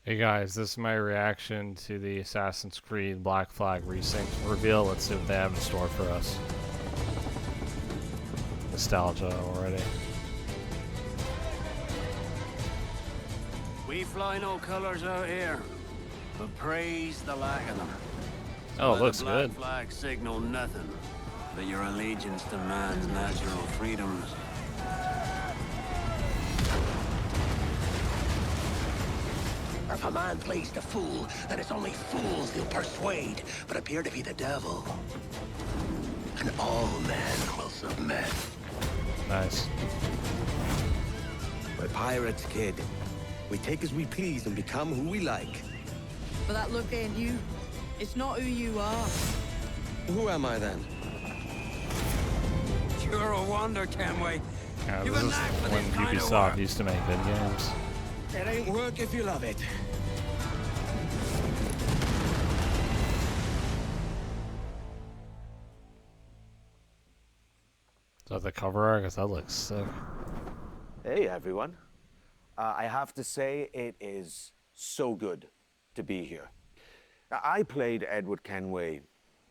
Hey guys, this is my reaction to the Assassin's Creed Black Flag Resynced reveal. Let's see what they have in store for us. Nostalgia already. We fly no colors out here, but praise the lack of them. Oh, it looks the black good. flag signal nothing but your allegiance to man's natural freedoms. If a man plays the fool, then it's only fools he'll persuade, but appear to be the devil. And all men will submit. Nice. We're pirates, kid. We take as we please and become who we like. But that look ain't you. It's not who you are. Who am I then? You're a wonder, Kenway. Yeah, You've this a is knack for when this kind of Ubisoft work. used to make good games. It ain't work if you love it. Is that the cover art? Because that looks sick. Hey everyone. I have to say it is so good to be here. I played Edward Kenway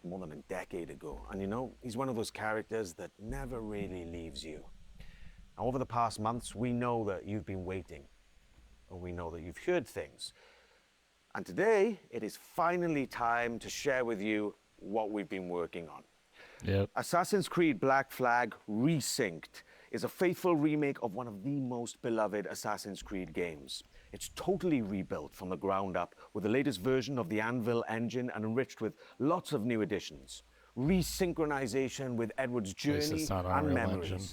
more than a decade ago, and you know, he's one of those characters that never really leaves you. Now, over the past months, we know that you've been waiting, or we know that you've heard things. And today, it is finally time to share with you what we've been working on. Yep. Assassin's Creed Black Flag Resynced is a faithful remake of one of the most beloved Assassin's Creed games. It's totally rebuilt from the ground up with the latest version of the Anvil engine and enriched with lots of new additions. Resynchronization with Edward's least journey it's not and Unreal memories. Engine.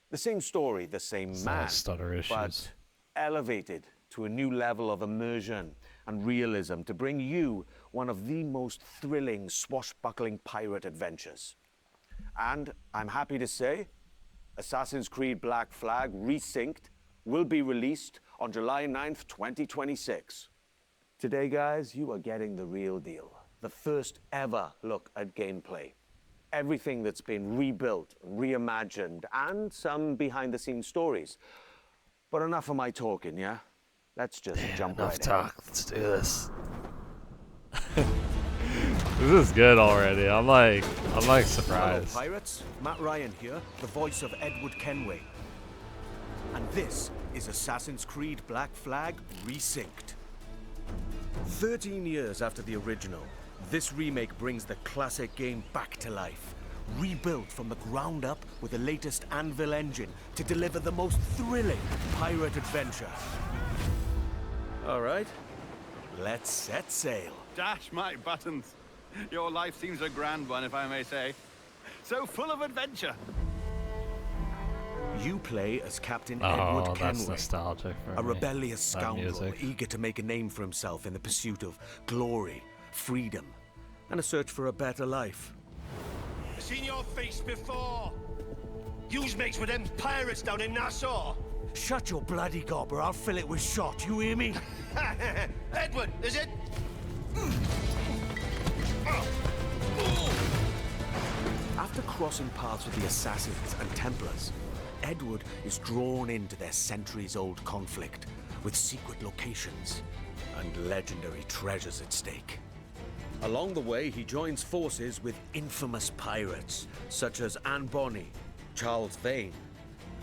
The same story, the same It's not man, stutter issues. but elevated to a new level of immersion and realism to bring you one of the most thrilling swashbuckling pirate adventures. And I'm happy to say, Assassin's Creed Black Flag Resynced will be released on July 9th, 2026. Today, guys, you are getting the real deal. The first ever look at gameplay. Everything that's been rebuilt, reimagined, and some behind-the-scenes stories. But enough of my talking, yeah? Let's just jump Enough right talk. Let's do this. This is good already. I'm like Hello, surprised. pirates. Matt Ryan here, the voice of Edward Kenway. And this is Assassin's Creed Black Flag Resynced. 13 years after the original, this remake brings the classic game back to life. Rebuilt from the ground up with the latest Anvil engine to deliver the most thrilling pirate adventure. All right, let's set sail. Dash my buttons. Your life seems a grand one, if I may say. So full of adventure. You play as Captain Oh, Edward that's Kenway, nostalgic for a me. rebellious That scoundrel music. eager to make a name for himself in the pursuit of glory, freedom, and a search for a better life. I've seen your face before. Yous mates with them pirates down in Nassau. Shut your bloody gob or I'll fill it with shot, you hear me? Edward, is it? After crossing paths with the Assassins and Templars, Edward is drawn into their centuries-old conflict with secret locations and legendary treasures at stake. Along the way, he joins forces with infamous pirates such as Anne Bonny, Charles Vane,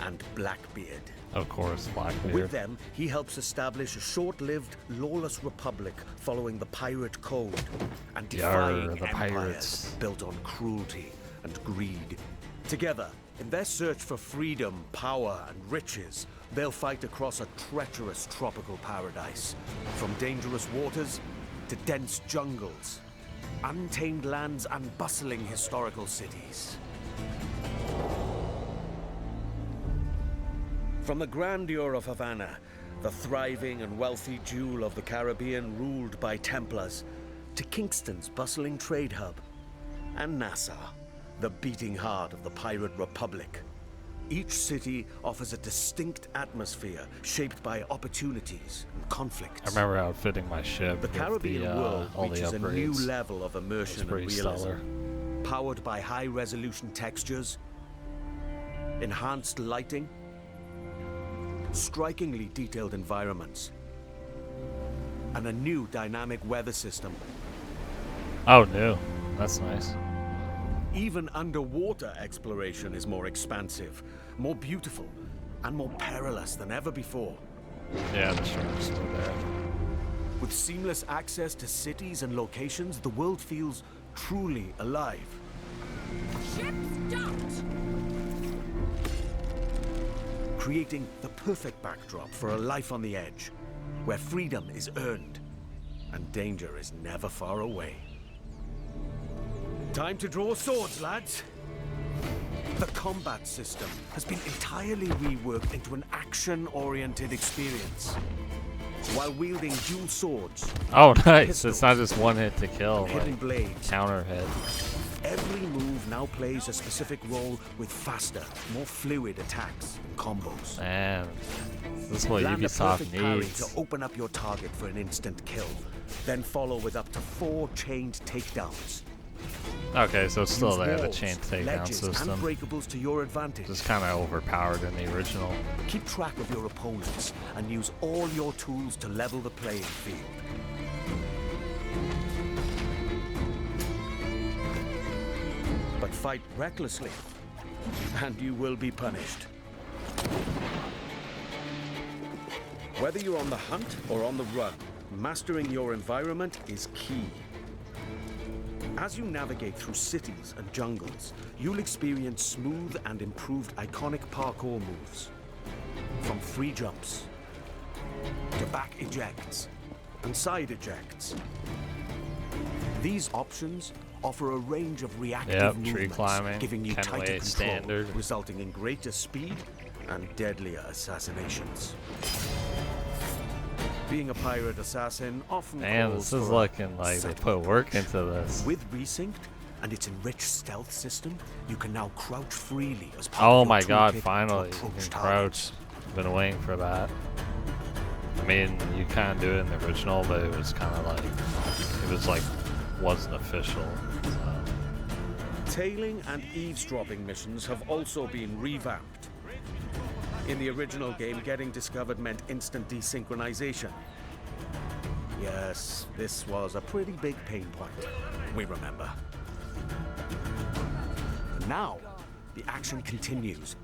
and Blackbeard. Of course, Blackbeard. With them, he helps establish a short-lived, lawless republic following the pirate code and defying Yarr, the empires pirates. built on cruelty and greed. Together, in their search for freedom, power, and riches, they'll fight across a treacherous tropical paradise. From dangerous waters to dense jungles, untamed lands, and bustling historical cities. From the grandeur of Havana, the thriving and wealthy jewel of the Caribbean ruled by Templars, to Kingston's bustling trade hub, and Nassau, the beating heart of the pirate republic. Each city offers a distinct atmosphere shaped by opportunities and conflicts. I remember outfitting my ship The with Caribbean the, world all the reaches a new upgrades. level of immersion and pretty realism. stellar. Powered by high-resolution textures, enhanced lighting, strikingly detailed environments, and a new dynamic weather system. Oh, new. That's nice. Even underwater exploration is more expansive, more beautiful, and more perilous than ever before. Yeah, the sharks were there. With seamless access to cities and locations, the world feels truly alive. Creating the perfect backdrop for a life on the edge, where freedom is earned and danger is never far away. Time to draw swords, lads. The combat system has been entirely reworked into an action-oriented experience. While wielding dual swords, Oh, nice. pistols, It's not just one hit to kill, hidden like blades, counter hit. every move now plays a specific role with faster, more fluid attacks and combos. Man, this is what Land a Ubisoft perfect parry needs. to open up your target for an instant kill, then follow with up to 4 chained takedowns. Okay, so it's still Use there, the walls, chain takedown ledges, system. and breakables to your advantage. Just kind of overpowered in the original. Keep track of your opponents and use all your tools to level the playing field. But fight recklessly, and you will be punished. Whether you're on the hunt or on the run, mastering your environment is key. As you navigate through cities and jungles, you'll experience smooth and improved iconic parkour moves. From free jumps, to back ejects, and side ejects. These options offer a range of reactive Yep, movements, tree climbing, giving you Kenway tighter control, standard. resulting in greater speed and deadlier assassinations. Being a pirate assassin often Man, calls this is for a looking like they set put work into this. With Resynced and its enriched stealth system, you can now crouch freely as part Oh of your my god, toolkit to finally, you approach can targets. crouch. Been waiting for that. I mean, you kind of do it in the original, but it was kind of like, wasn't official. So. Tailing and eavesdropping missions have also been revamped. In the original game, getting discovered meant instant desynchronization. Yes, this was a pretty big pain point. We remember. Now, the action continues.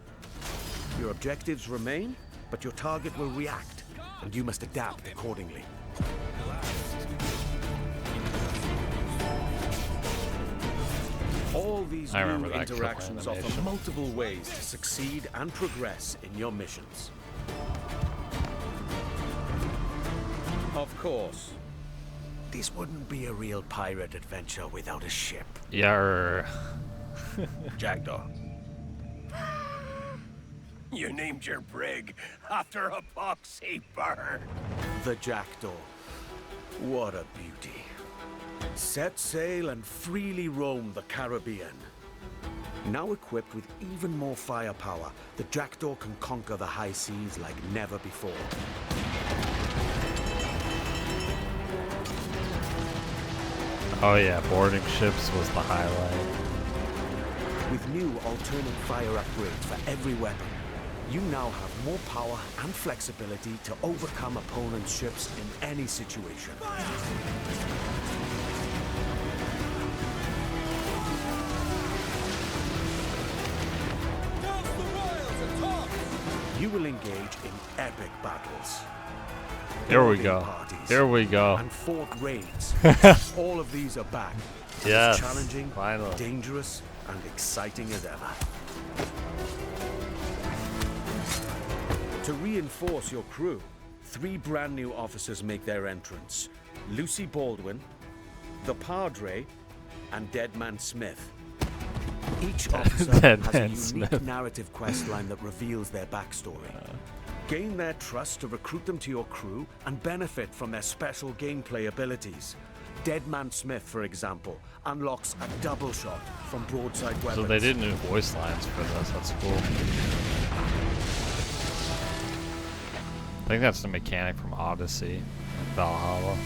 Your objectives remain, but your target will react, and you must adapt accordingly. All these I new remember that killer interactions offer animation. multiple ways to succeed and progress in your missions. Of course, this wouldn't be a real pirate adventure without a ship. Yarr. Jackdaw. You named your brig after a poxy bird. The Jackdaw. What a beauty. Set sail and freely roam the Caribbean. Now equipped with even more firepower, the Jackdaw can conquer the high seas like never before. Oh yeah, boarding ships was the highlight. With new alternate fire upgrades for every weapon, you now have more power and flexibility to overcome opponents' ships in any situation. You will engage in epic battles. Here we boarding go. parties, Here we go. And fort raids. All of these are back. Yes, As challenging, finally. dangerous, and exciting as ever. To reinforce your crew, 3 brand new officers make their entrance. Lucy Baldwin, the Padre, and Deadman Smith. Each officer has a Deadman unique Smith. narrative questline that reveals their backstory. Gain their trust to recruit them to your crew and benefit from their special gameplay abilities. Deadman Smith, for example, unlocks a double shot from broadside weapons. So they did new voice lines for this. That's cool. I think that's the mechanic from Odyssey and Valhalla.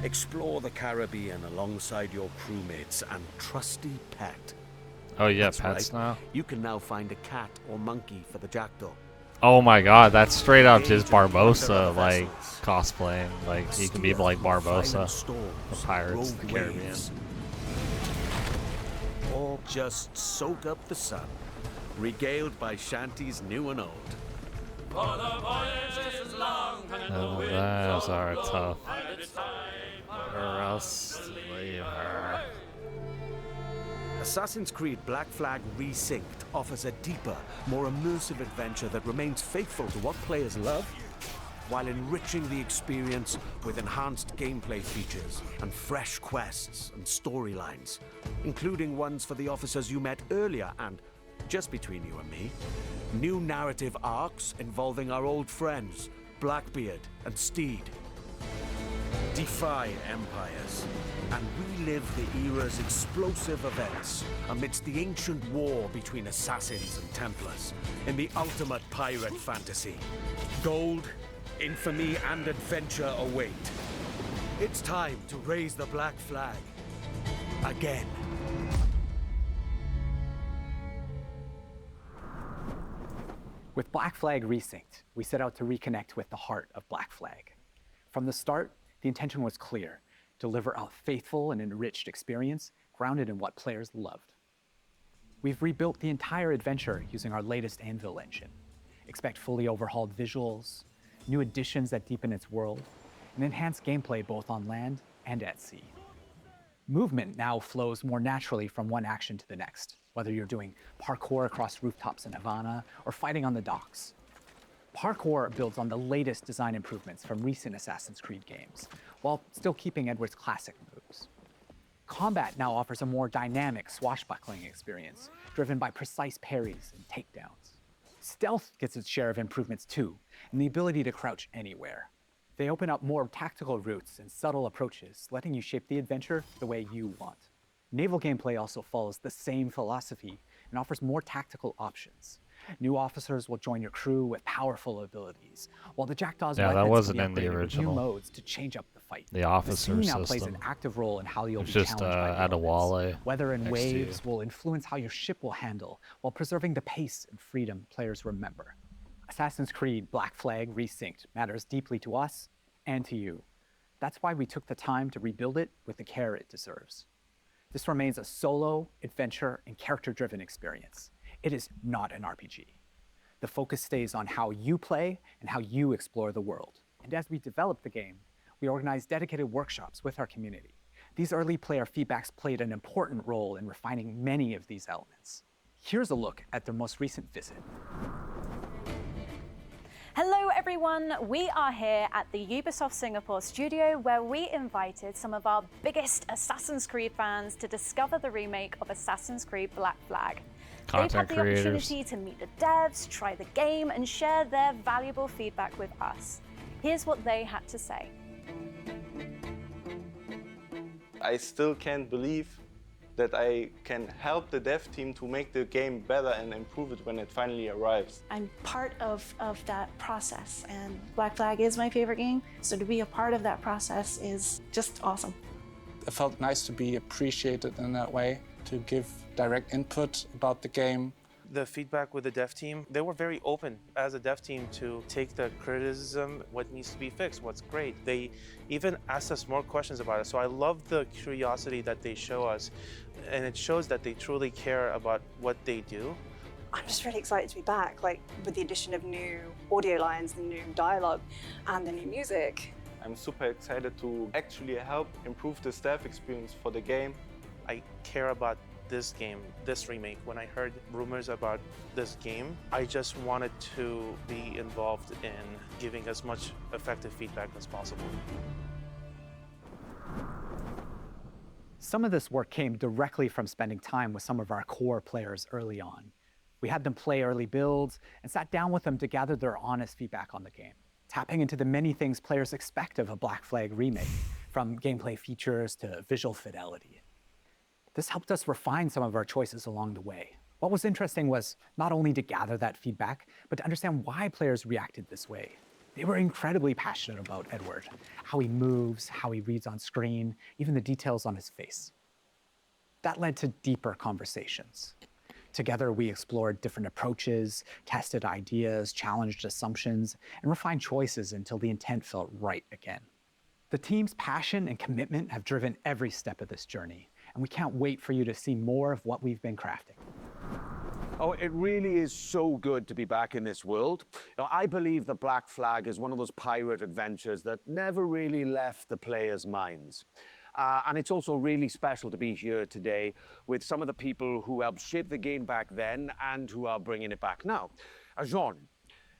Explore the Caribbean alongside your crewmates and trusty pet. Oh yeah, That's pets right. now. You can now find a cat or monkey for the Jackdaw. Oh my god, that's straight up just Engage in wonder Barbosa, of like, vessels. cosplaying. Like, he can be Steer like through Barbosa, violent the storms, Pirates of the rogue Caribbean. waves. Or just soak up the sun, regaled by shanties new and old. Those are tough. Or else leave her. Assassin's Creed Black Flag Resynced offers a deeper, more immersive adventure that remains faithful to what players love, while enriching the experience with enhanced gameplay features and fresh quests and storylines, including ones for the officers you met earlier and, just between you and me, new narrative arcs involving our old friends, Blackbeard and Steed. Defy empires and relive the era's explosive events amidst the ancient war between assassins and Templars in the ultimate pirate fantasy. Gold, infamy, and adventure await. It's time to raise the black flag again. With Black Flag Resynced, we set out to reconnect with the heart of Black Flag. From the start, the intention was clear: deliver a faithful and enriched experience grounded in what players loved. We've rebuilt the entire adventure using our latest Anvil engine. Expect fully overhauled visuals, new additions that deepen its world, and enhanced gameplay both on land and at sea. Movement now flows more naturally from one action to the next, whether you're doing parkour across rooftops in Havana or fighting on the docks. Parkour builds on the latest design improvements from recent Assassin's Creed games, while still keeping Edward's classic moves. Combat now offers a more dynamic swashbuckling experience, driven by precise parries and takedowns. Stealth gets its share of improvements too, and the ability to crouch anywhere. They open up more tactical routes and subtle approaches, letting you shape the adventure the way you want. Naval gameplay also follows the same philosophy and offers more tactical options. New officers will join your crew with powerful abilities, while the Jackdaw's Yeah, that weapons wasn't can be in the upgraded with new original. modes to change up the fight. The officer the sea now plays system. an active role in how you'll It's be just challenged by the add a elements. wall Weather and next to you. waves will influence how your ship will handle, while preserving the pace and freedom players remember. Assassin's Creed Black Flag Resynced matters deeply to us and to you. That's why we took the time to rebuild it with the care it deserves. This remains a solo, adventure, and character-driven experience. It is not an RPG. The focus stays on how you play and how you explore the world. And as we develop the game, we organize dedicated workshops with our community. These early player feedbacks played an important role in refining many of these elements. Here's a look at their most recent visit. Hello everyone, we are here at the Ubisoft Singapore studio where we invited some of our biggest Assassin's Creed fans to discover the remake of Assassin's Creed Black Flag. They've had Content the creators. opportunity to meet the devs, try the game, and share their valuable feedback with us. Here's what they had to say. I still can't believe that I can help the dev team to make the game better and improve it when it finally arrives. I'm part of that process, and Black Flag is my favorite game, so to be a part of that process is just awesome. It felt nice to be appreciated in that way, to give direct input about the game. The feedback with the dev team, they were very open as a dev team to take the criticism, what needs to be fixed, what's great. They even asked us more questions about it. So I love the curiosity that they show us, and it shows that they truly care about what they do. I'm just really excited to be back, like with the addition of new audio lines, the new dialogue, and the new music. I'm super excited to actually help improve the staff experience for the game. I care about this game, this remake. When I heard rumors about this game, I just wanted to be involved in giving as much effective feedback as possible. Some of this work came directly from spending time with some of our core players early on. We had them play early builds and sat down with them to gather their honest feedback on the game, tapping into the many things players expect of a Black Flag remake, from gameplay features to visual fidelity. This helped us refine some of our choices along the way. What was interesting was not only to gather that feedback, but to understand why players reacted this way. They were incredibly passionate about Edward, how he moves, how he reads on screen, even the details on his face. That led to deeper conversations. Together, we explored different approaches, tested ideas, challenged assumptions, and refined choices until the intent felt right again. The team's passion and commitment have driven every step of this journey, and we can't wait for you to see more of what we've been crafting. Oh, it really is so good to be back in this world. I believe the Black Flag is one of those pirate adventures that never really left the players' minds. And it's also really special to be here today with some of the people who helped shape the game back then and who are bringing it back now. Jean,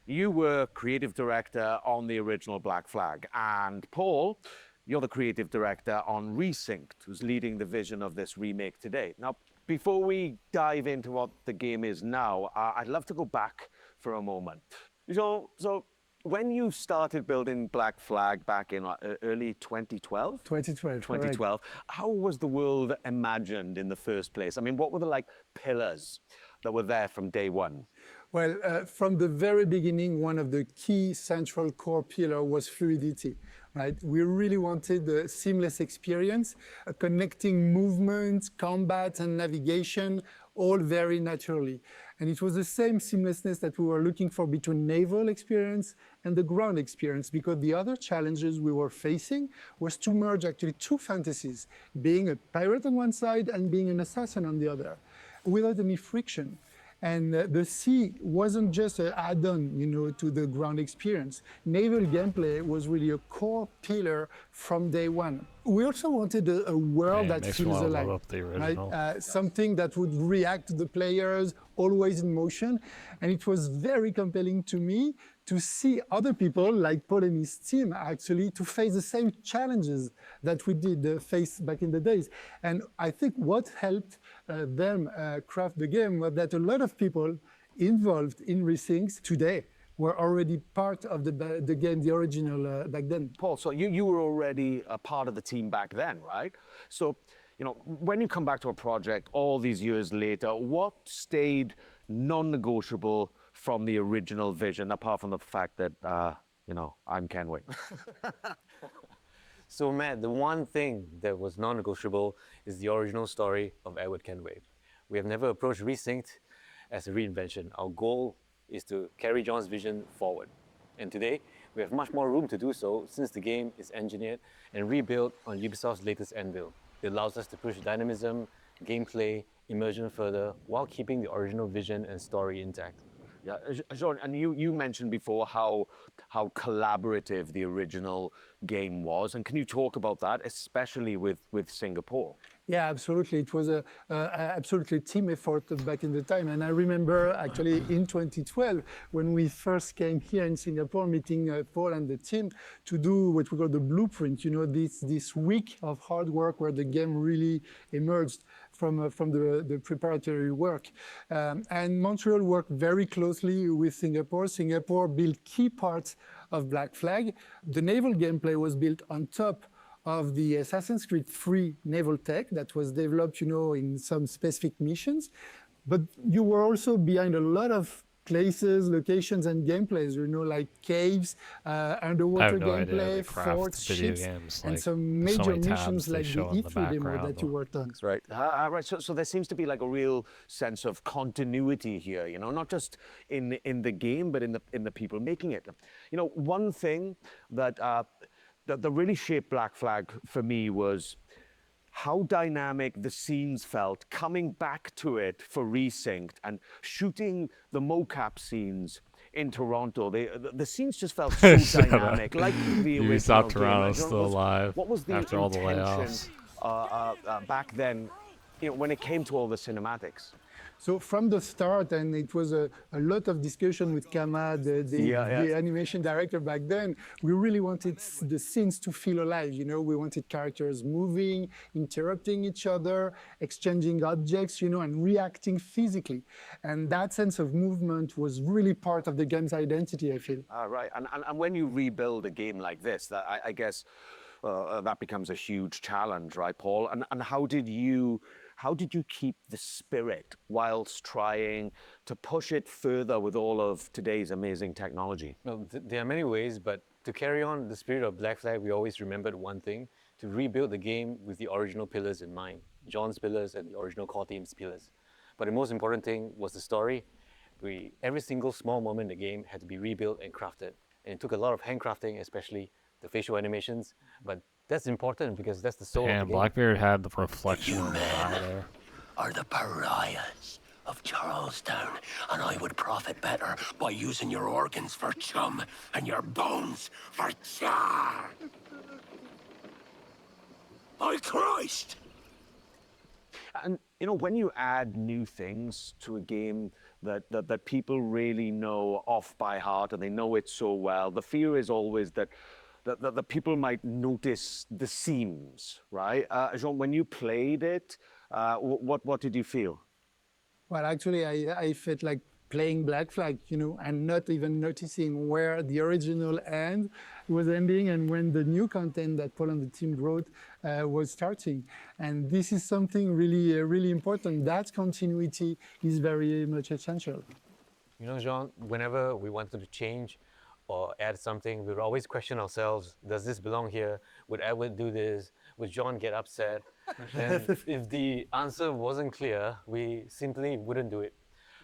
you were creative director on the original Black Flag, and Paul, you're the creative director on Resynced, who's leading the vision of this remake today. Now, before we dive into what the game is now, I'd love to go back for a moment. Jean, so when you started building Black Flag back in early 2012? 2012. How was the world imagined in the first place? I mean, what were the pillars that were there from day one? Well, from the very beginning, one of the key central core pillar was fluidity, right? We really wanted a seamless experience, connecting movement, combat, and navigation, all very naturally. And it was the same seamlessness that we were looking for between naval experience and the ground experience, because the other challenges we were facing was to merge actually two fantasies, being a pirate on one side and being an assassin on the other, without any friction. And the sea wasn't just an add-on, to the ground experience. Naval gameplay was really a core pillar from day one. We also wanted a world that feels alive, right? Something that would react to the players, always in motion. And it was very compelling to me to see other people like Paul and his team actually to face the same challenges that we did face back in the days. And I think what helped them craft the game was that a lot of people involved in Resynced today were already part of the game, the original back then. Paul, so you were already a part of the team back then, right? So, when you come back to a project all these years later, what stayed non-negotiable from the original vision, apart from the fact that, I'm Kenway? So, Matt, the one thing that was non-negotiable is the original story of Edward Kenway. We have never approached Resynced as a reinvention. Our goal is to carry John's vision forward. And today, we have much more room to do so since the game is engineered and rebuilt on Ubisoft's latest Anvil. It allows us to push dynamism, gameplay, immersion further, while keeping the original vision and story intact. Yeah, Jean, and you mentioned before how collaborative the original game was, and can you talk about that, especially with Singapore? Yeah, absolutely. It was absolutely a team effort back in the time. And I remember actually in 2012, when we first came here in Singapore, meeting Paul and the team to do what we call the blueprint, this week of hard work where the game really emerged from the preparatory work. And Montreal worked very closely with Singapore. Singapore built key parts of Black Flag. The naval gameplay was built on top of the Assassin's Creed 3 naval tech that was developed, in some specific missions. But you were also behind a lot of places, locations, and gameplays, like caves, underwater gameplay, forts, ships, and some major missions like the E3 demo that you worked on. That's right. Right. So there seems to be like a real sense of continuity here, not just in the game, but in the people making it. One thing that really shaped Black Flag for me was how dynamic the scenes felt coming back to it for Resynced and shooting the mocap scenes in Toronto. The scenes just felt so dynamic, like the original Ubisoft Toronto's still alive. What was the after all the intention layoffs? back then, when it came to all the cinematics? So from the start, and it was a lot of discussion with Kama, the animation director back then, we really wanted the scenes to feel alive. We wanted characters moving, interrupting each other, exchanging objects, and reacting physically. And that sense of movement was really part of the game's identity, I feel. Right. And when you rebuild a game like this, I guess that becomes a huge challenge, right, Paul? And how did you keep the spirit whilst trying to push it further with all of today's amazing technology? Well, there are many ways, but to carry on the spirit of Black Flag, we always remembered one thing: to rebuild the game with the original pillars in mind, John's pillars and the original core team's pillars. But the most important thing was the story. Every single small moment in the game had to be rebuilt and crafted. And it took a lot of handcrafting, especially the facial animations. But that's important because that's the soul of the And game. Blackbeard had the reflection in the eye there. Are the pariahs of Charlestown, and I would profit better by using your organs for chum and your bones for char. By Christ! And you know, when you add new things to a game that people really know off by heart and they know it so well, the fear is always that the people might notice the seams, right? Jean, when you played it, what did you feel? Well, actually, I felt like playing Black Flag, you know, and not even noticing where the original end was ending and when the new content that Paul and the team wrote was starting. And this is something really, really important. That continuity is very much essential. You know, Jean, whenever we wanted to change or add something, we would always question ourselves, does this belong here? Would Edward do this? Would John get upset? And if the answer wasn't clear, we simply wouldn't do it.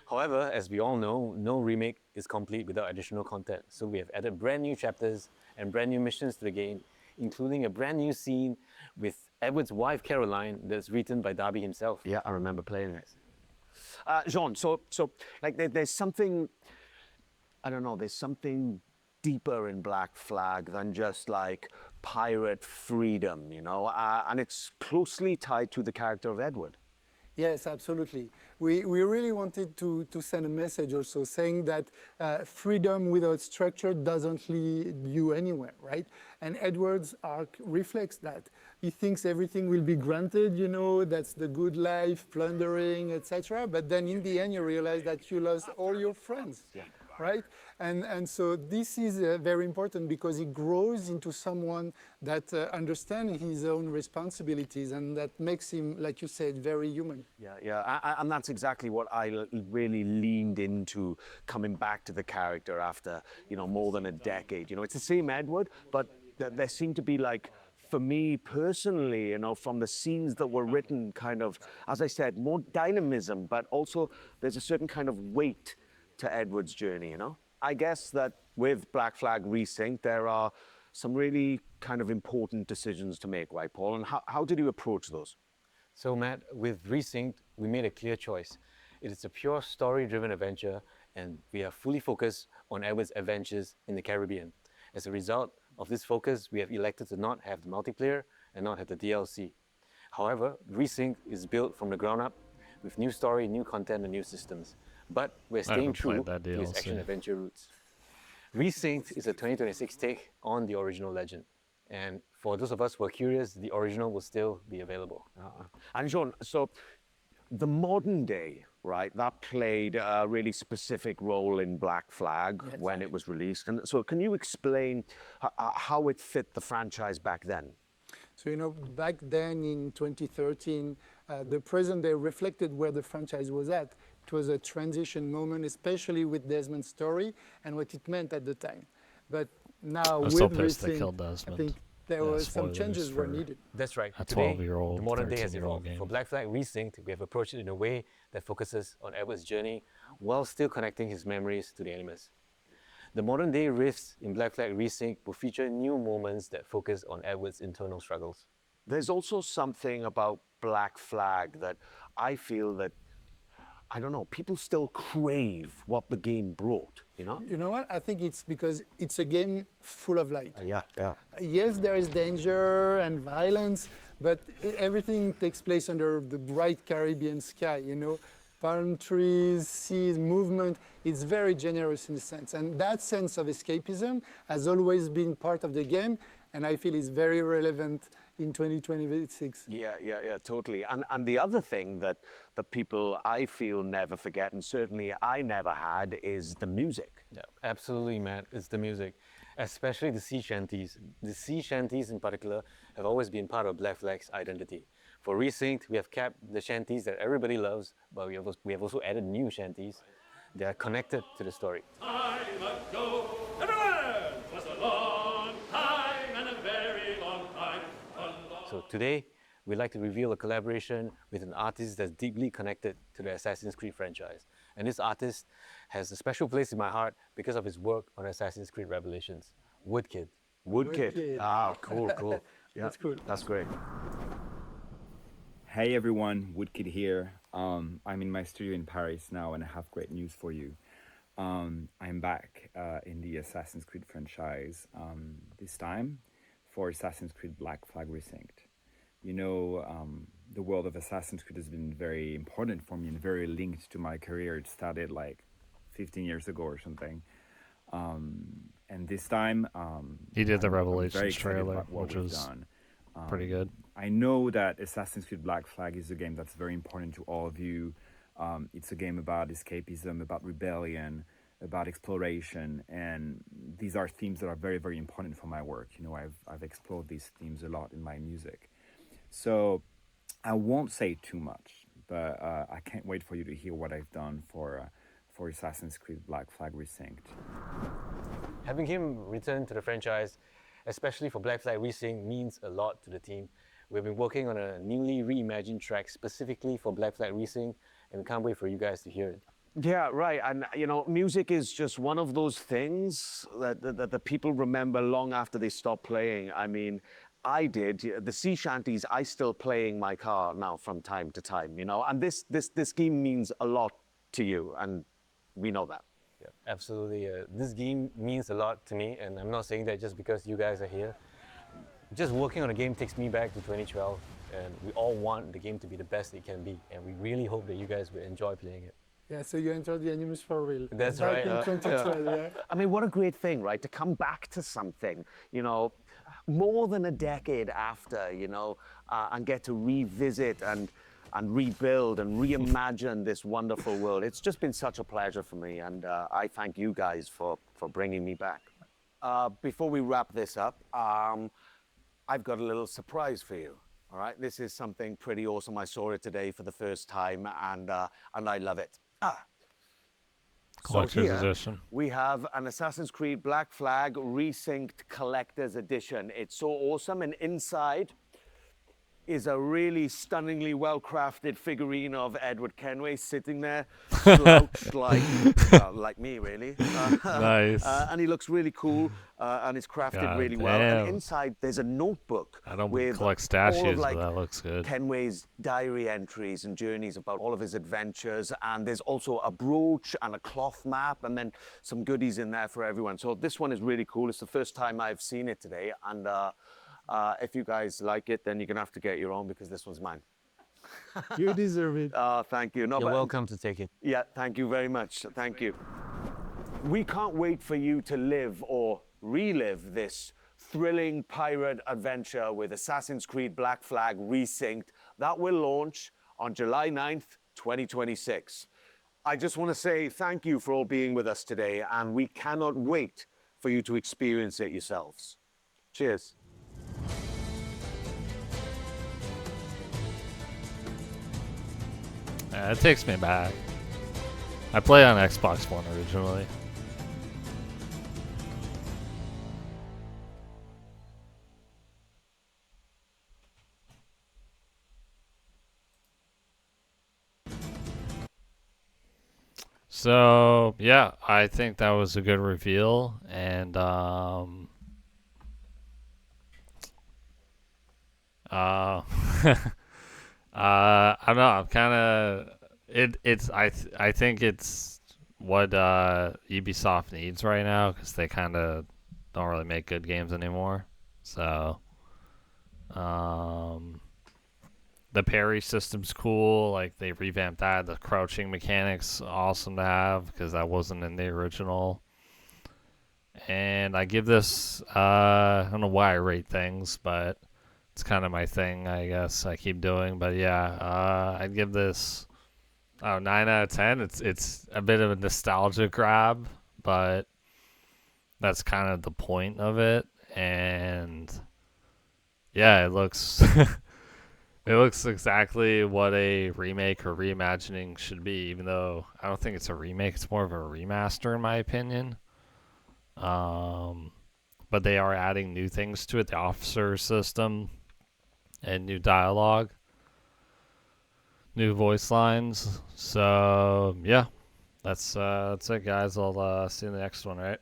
However, as we all know, no remake is complete without additional content. So we have added brand new chapters and brand new missions to the game, including a brand new scene with Edward's wife, Caroline, that's written by Darby himself. Yeah, I remember playing it. Jean, so like there's something, I don't know, there's something deeper in Black Flag than just like pirate freedom, you know, and it's closely tied to the character of Edward. Yes, absolutely. We really wanted to send a message also saying that freedom without structure doesn't lead you anywhere, right? And Edward's arc reflects that. He thinks everything will be granted, you know, that's the good life, plundering, etc. But then in the end, you realize that you lost all your friends. Yeah. Right? And so this is very important because he grows into someone that understands his own responsibilities and that makes him, like you said, very human. Yeah, and that's exactly what I really leaned into coming back to the character after, you know, more than a decade. You know, it's the same Edward, but there seemed to be like, for me personally, you know, from the scenes that were written kind of, as I said, more dynamism, but also there's a certain kind of weight to Edward's journey, you know? I guess that with Black Flag Resynced, there are some really kind of important decisions to make, right, Paul? And how did you approach those? So, Matt, with Resynced, we made a clear choice. It is a pure story-driven adventure, and we are fully focused on Edward's adventures in the Caribbean. As a result of this focus, we have elected to not have the multiplayer and not have the DLC. However, Resynced is built from the ground up with new story, new content, and new systems. But we're staying true to its action-adventure roots. Resynced is a 2026 take on the original legend. And for those of us who are curious, the original will still be available. And Jean, so the modern day, right, that played a really specific role in Black Flag when it was released. And so can you explain how it fit the franchise back then? So, you know, back then in 2013, the present day reflected where the franchise was at. It was a transition moment, especially with Desmond's story and what it meant at the time. But now with Resynced, I think there were some changes were needed. That's right. A Today, 12-year-old, the modern day has 13-year-old evolved. game. For Black Flag Resynced, we have approached it in a way that focuses on Edward's journey while still connecting his memories to the Animus. The modern day rifts in Black Flag Resynced will feature new moments that focus on Edward's internal struggles. There's also something about Black Flag that I feel that, I don't know, people still crave what the game brought, you know? You know what? I think it's because it's a game full of light. Yeah. Yes, there is danger and violence, but everything takes place under the bright Caribbean sky, you know? Palm trees, seas, movement. It's very generous in a sense. And that sense of escapism has always been part of the game, and I feel it's very relevant in 2026. Yeah, totally. And the other thing that the people, I feel, never forget, and certainly I never had, is the music. Yeah, absolutely, Matt. It's the music, especially the sea shanties. The sea shanties in particular have always been part of Black Flag's identity. For Resynced, we have kept the shanties that everybody loves, but we have also added new shanties that are connected to the story. So today, we'd like to reveal a collaboration with an artist that's deeply connected to the Assassin's Creed franchise. And this artist has a special place in my heart because of his work on Assassin's Creed Revelations. Woodkid. Woodkid. Ah, cool, cool. Yeah, That's cool. That's great. Hey everyone, Woodkid here. I'm in my studio in Paris now and I have great news for you. I'm back in the Assassin's Creed franchise, this time for Assassin's Creed Black Flag Resynced. You know, the world of Assassin's Creed has been very important for me and very linked to my career. It started like 15 years ago or something. And this time, he did the I'm very Revelations excited trailer, about what which we've was done. pretty good. I know that Assassin's Creed Black Flag is a game that's very important to all of you. It's a game about escapism, about rebellion, about exploration, and these are themes that are very, very important for my work. You know, I've explored these themes a lot in my music. So I won't say too much, but I can't wait for you to hear what I've done for Assassin's Creed Black Flag Resynced. Having him return to the franchise, especially for Black Flag Resynced, means a lot to the team. We've been working on a newly reimagined track specifically for Black Flag Resynced, and we can't wait for you guys to hear it. Yeah, right. And, you know, music is just one of those things that the people remember long after they stop playing. I mean, I did. The sea shanties, I still play in my car now from time to time, you know, and this game means a lot to you, and we know that. Yeah, absolutely. This game means a lot to me, and I'm not saying that just because you guys are here. Just working on a game takes me back to 2012, and we all want the game to be the best it can be, and we really hope that you guys will enjoy playing it. Yeah, so you entered the Animus for real. That's Back right. in 2012, yeah. I mean, what a great thing, right? To come back to something, you know, more than a decade after, you know, and get to revisit and rebuild and reimagine this wonderful world. It's just been such a pleasure for me, and I thank you guys for bringing me back. Before we wrap this up, I've got a little surprise for you. All right, this is something pretty awesome. I saw it today for the first time, and I love it. Collector's so here, edition. We have an Assassin's Creed Black Flag Resynced Collector's Edition. It's so awesome, and inside is a really stunningly well-crafted figurine of Edward Kenway sitting there, slouched like me, really. Nice. And he looks really cool, and it's crafted God really well. damn. And inside, there's a notebook I don't with collect all statues, of, like, but that looks good. Kenway's diary entries and journeys about all of his adventures. And there's also a brooch and a cloth map, and then some goodies in there for everyone. So this one is really cool. It's the first time I've seen it today, and if you guys like it, then you're gonna have to get your own because this one's mine. You deserve it. Thank you. No, You're but- welcome to take it. Yeah, thank you very much. Thank you. We can't wait for you to live or relive this thrilling pirate adventure with Assassin's Creed Black Flag Resynced. That will launch on July 9th, 2026. I just want to say thank you for all being with us today, and we cannot wait for you to experience it yourselves. Cheers. Yeah, it takes me back. I played on Xbox One originally. So yeah, I think that was a good reveal, and I don't know. I'm kind of I think it's what Ubisoft needs right now because they kind of don't really make good games anymore. So the parry system's cool. Like they revamped that. The crouching mechanics awesome to have because that wasn't in the original. And I give this I don't know why I rate things, but it's kind of my thing, I guess. I keep doing, but yeah, I'd give this 9 out of 10. It's a bit of a nostalgia grab, but that's kind of the point of it. And yeah, it looks it looks exactly what a remake or reimagining should be, even though I don't think it's a remake. It's more of a remaster, in my opinion. But they are adding new things to it. The officer system and new dialogue, new voice lines. So yeah, that's it, guys. I'll see you in the next one, right?